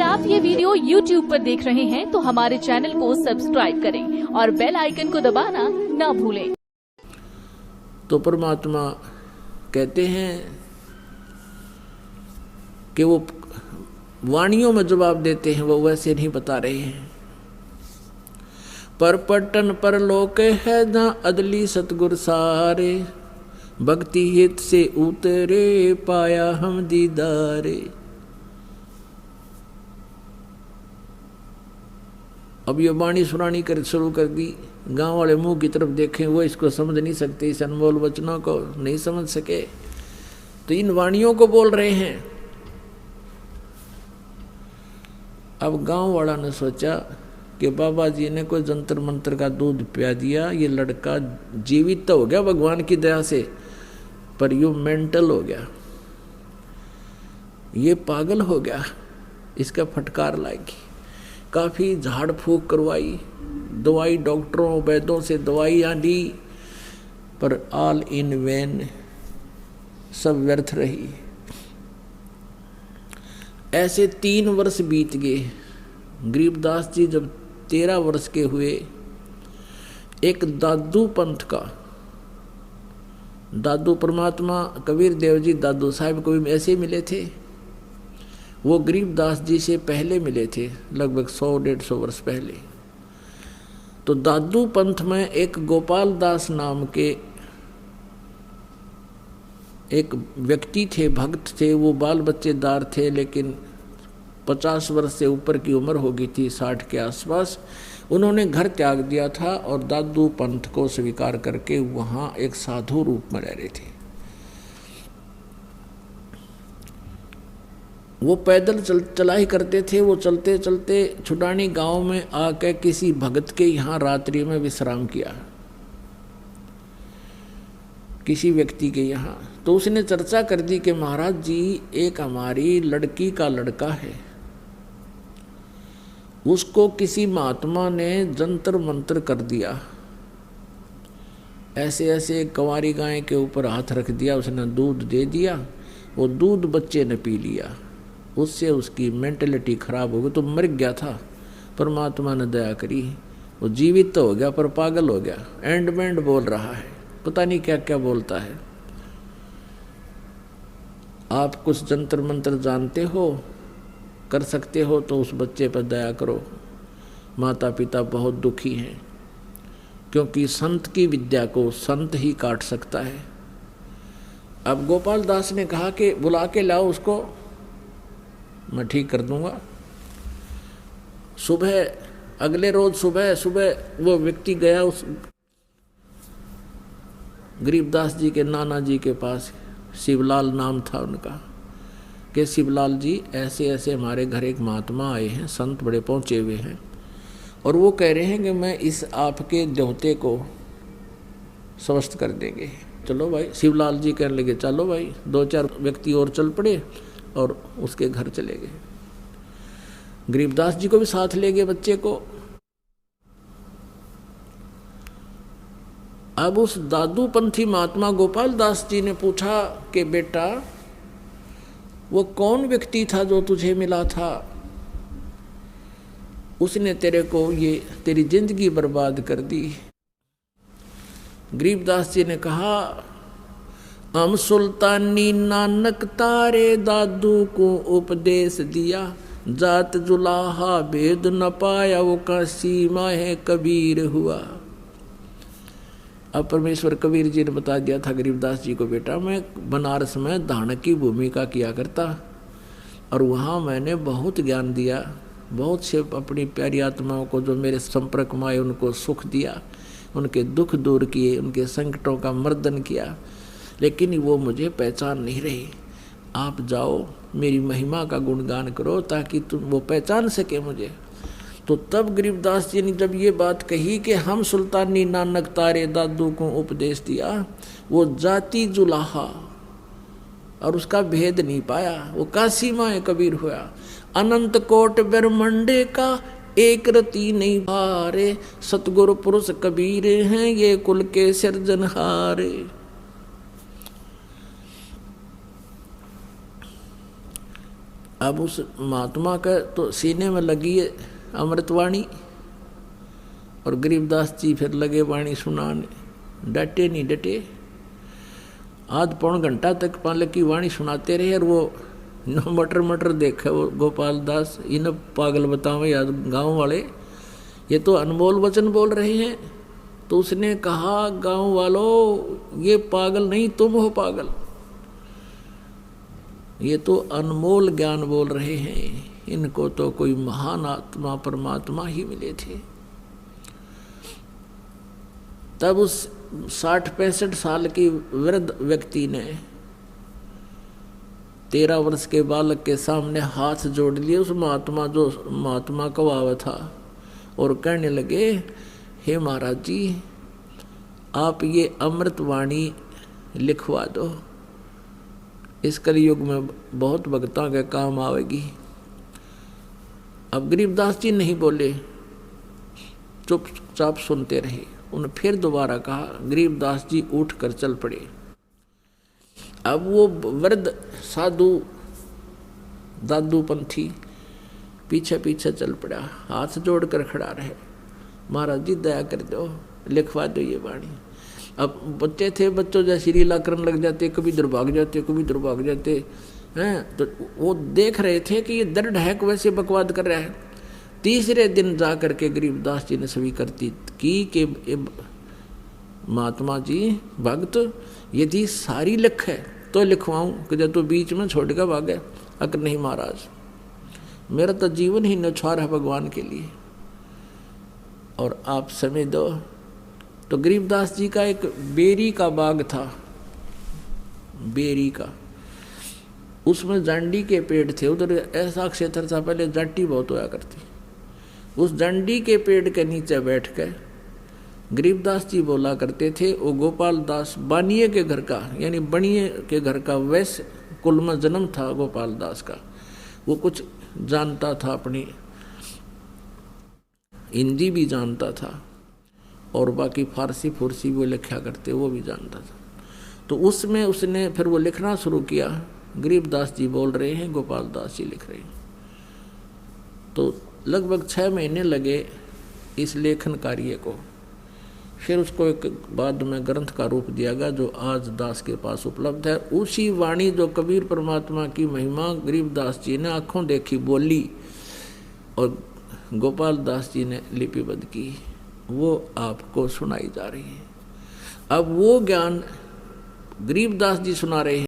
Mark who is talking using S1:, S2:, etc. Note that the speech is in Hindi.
S1: आप ये वीडियो YouTube पर देख रहे हैं तो हमारे चैनल को सब्सक्राइब करें और बेल आइकन को दबाना ना भूलें।
S2: तो परमात्मा कहते हैं कि वो वाणियों में जवाब देते हैं, वो वैसे नहीं बता रहे हैं। पर पट्टन पर लोक है जहाँ अदली सतगुर सारे, भक्ति हित से उतरे पाया हम दीदारे। अब ये वाणी सुनानी कर शुरू कर दी। गांव वाले मुंह की तरफ देखें, वो इसको समझ नहीं सकते, इस अनमोल वचनों को नहीं समझ सके, तो इन वाणियों को बोल रहे हैं। अब गांव वाला ने सोचा कि बाबा जी ने कोई जंतर मंत्र का दूध पिया दिया, ये लड़का जीवित तो हो गया भगवान की दया से, पर यू मेंटल हो गया, ये पागल हो गया, इसका फटकार लाएगी। काफ़ी झाड़ फूक करवाई, दवाई डॉक्टरों वैद्यों से दवाइयाँ ली, पर ऑल इन वेन, सब व्यर्थ रही। ऐसे 3 वर्ष बीत गए। गरीबदास जी जब 13 वर्ष के हुए, एक दादू पंथ का, दादू परमात्मा कबीर देव जी दादू साहिब को भी ऐसे मिले थे। वो गरीबदास जी से पहले मिले थे, लगभग 100-150 वर्ष पहले। तो दादू पंथ में एक गोपाल दास नाम के एक व्यक्ति थे, भक्त थे। वो बाल बच्चेदार थे, लेकिन 50 वर्ष से ऊपर की उम्र हो गई थी, 60 के आसपास। उन्होंने घर त्याग दिया था और दादू पंथ को स्वीकार करके वहाँ एक साधु रूप में रह रहे थे। वो पैदल चला ही करते थे। वो चलते चलते छुडानी गांव में आकर किसी भगत के यहाँ रात्रि में विश्राम किया, किसी व्यक्ति के यहाँ। तो उसने चर्चा कर दी कि महाराज जी, एक हमारी लड़की का लड़का है, उसको किसी महात्मा ने जंतर मंत्र कर दिया, ऐसे ऐसे कंवारी गाय के ऊपर हाथ रख दिया, उसने दूध दे दिया, वो दूध बच्चे ने पी लिया, उससे उसकी मेंटलिटी खराब हो गई, तो मर गया था। परमात्मा ने दया करी, वो जीवित तो हो गया पर पागल हो गया, एंड बैंड बोल रहा है, पता नहीं क्या क्या बोलता है। आप कुछ जंतर मंत्र जानते हो, कर सकते हो, तो उस बच्चे पर दया करो। माता पिता बहुत दुखी हैं, क्योंकि संत की विद्या को संत ही काट सकता है। अब गोपाल दास ने कहा कि बुला के लाओ उसको, मैं ठीक कर दूंगा। सुबह, अगले रोज सुबह वो व्यक्ति गया उस गरीबदास जी के नाना जी के पास, शिवलाल नाम था उनका, कि शिवलाल जी, ऐसे ऐसे हमारे घर एक महात्मा आए हैं, संत बड़े पहुँचे हुए हैं, और वो कह रहे हैं कि मैं इस आपके देवते को स्वस्थ कर देंगे। चलो भाई, शिवलाल जी कहने लगे चलो भाई। 2-4 व्यक्ति और चल पड़े और उसके घर चले गए। गरीबदास जी को भी साथ ले गए बच्चे को। अब उस दादू पंथी महात्मा गोपाल दास जी ने पूछा कि बेटा, वो कौन व्यक्ति था जो तुझे मिला था, उसने तेरे को ये तेरी जिंदगी बर्बाद कर दी। गरीबदास जी ने कहा, हम सुल्तानी नानक तारे दादू को उपदेश दिया, जात जुलाहा भेद न पाया, वो का सीमा है कबीर हुआ। अब परमेश्वर कबीर जी ने बता दिया था गरीबदास जी को, बेटा मैं बनारस में धानक की भूमिका किया करता, और वहाँ मैंने बहुत ज्ञान दिया, बहुत से अपनी प्यारी आत्माओं को जो मेरे संपर्क में आए उनको सुख दिया, उनके दुख दूर किए, उनके संकटों का मर्दन किया, लेकिन वो मुझे पहचान नहीं रही। आप जाओ, मेरी महिमा का गुणगान करो, ताकि तुम वो पहचान सके मुझे। तो तब गरीबदास जी ने जब ये बात कही कि हम सुल्तानी नानक तारे दादू को उपदेश दिया, वो जाति जुलाहा और उसका भेद नहीं पाया, वो काशी माए कबीर हुआ। अनंत कोट ब्रह्मंडे का एक रति नहीं भारे, सतगुरु पुरुष कबीर हैं ये कुल के सिरजनहारे। अब उस महात्मा का तो सीने में लगी है अमृतवाणी, और गरीबदास जी फिर लगे वाणी सुनाने, डटे नहीं डटे। आध पौन घंटा तक पालक की वाणी सुनाते रहे, और वो न मटर मटर देखे वो गोपाल दास, इन पागल बताओ याद गाँव वाले, ये तो अनमोल वचन बोल रहे हैं। तो उसने कहा, गाँव वालों ये पागल नहीं, तुम हो पागल, ये तो अनमोल ज्ञान बोल रहे हैं, इनको तो कोई महान आत्मा परमात्मा ही मिले थे। तब उस 60-65 साल की वृद्ध व्यक्ति ने 13 वर्ष के बालक के सामने हाथ जोड़ लिए, उस महात्मा जो महात्मा कवावा था, और कहने लगे, हे महाराज जी, आप ये अमृतवाणी लिखवा दो, इस कलयुग में बहुत भक्तों के काम आवेगी। अब गरीबदास जी नहीं बोले, चुपचाप सुनते रहे। उन्हें फिर दोबारा कहा, गरीबदास जी उठ कर चल पड़े। अब वो वृद्ध साधु दादू पंथी पीछे पीछे चल पड़ा, हाथ जोड़कर खड़ा रहे, महाराज जी दया कर दो, लिखवा दो ये वाणी। अब बच्चे थे, बच्चों जैसे लीला करने लग जाते, कभी इधर भाग जाते, कभी इधर भाग जाते हैं। तो वो देख रहे थे कि ये दर्द है को वैसे बकवाद कर रहा है। तीसरे दिन जा करके गरीबदास जी ने स्वीकृति की कि महात्मा जी भक्त, यदि सारी लिख है तो लिखवाऊं, कि जब तो बीच में छोड़ कर भागे। अगर नहीं महाराज, मेरा तो जीवन ही न्यौछावर है भगवान के लिए, और आप समय दो। तो गरीबदास जी का एक बेरी का बाग था, बेरी का, उसमें जांडी के पेड़ थे। उधर ऐसा क्षेत्र था, पहले जाटी बहुत होया करती। उस जांडी के पेड़ के नीचे बैठ कर गरीबदास जी बोला करते थे। वो गोपाल दास बानिए के घर का, यानी बनिए के घर का वैश्य कुल में जन्म था गोपाल दास का। वो कुछ जानता था, अपनी हिंदी भी जानता था, और बाकी फारसी फुरसी वो लिखा करते वो भी जानता था। तो उसमें उसने फिर वो लिखना शुरू किया। गरीबदास जी बोल रहे हैं, गोपाल दास जी लिख रहे हैं। तो लगभग 6 महीने लगे इस लेखन कार्य को। फिर उसको एक बाद में ग्रंथ का रूप दिया गया, जो आज दास के पास उपलब्ध है। उसी वाणी जो कबीर परमात्मा की महिमा गरीबदास जी ने आंखों देखी बोली, और गोपाल दास जी ने लिपिबद्ध की, वो आपको सुनाई जा रही है। अब वो ज्ञान गरीबदास जी सुना रहे हैं।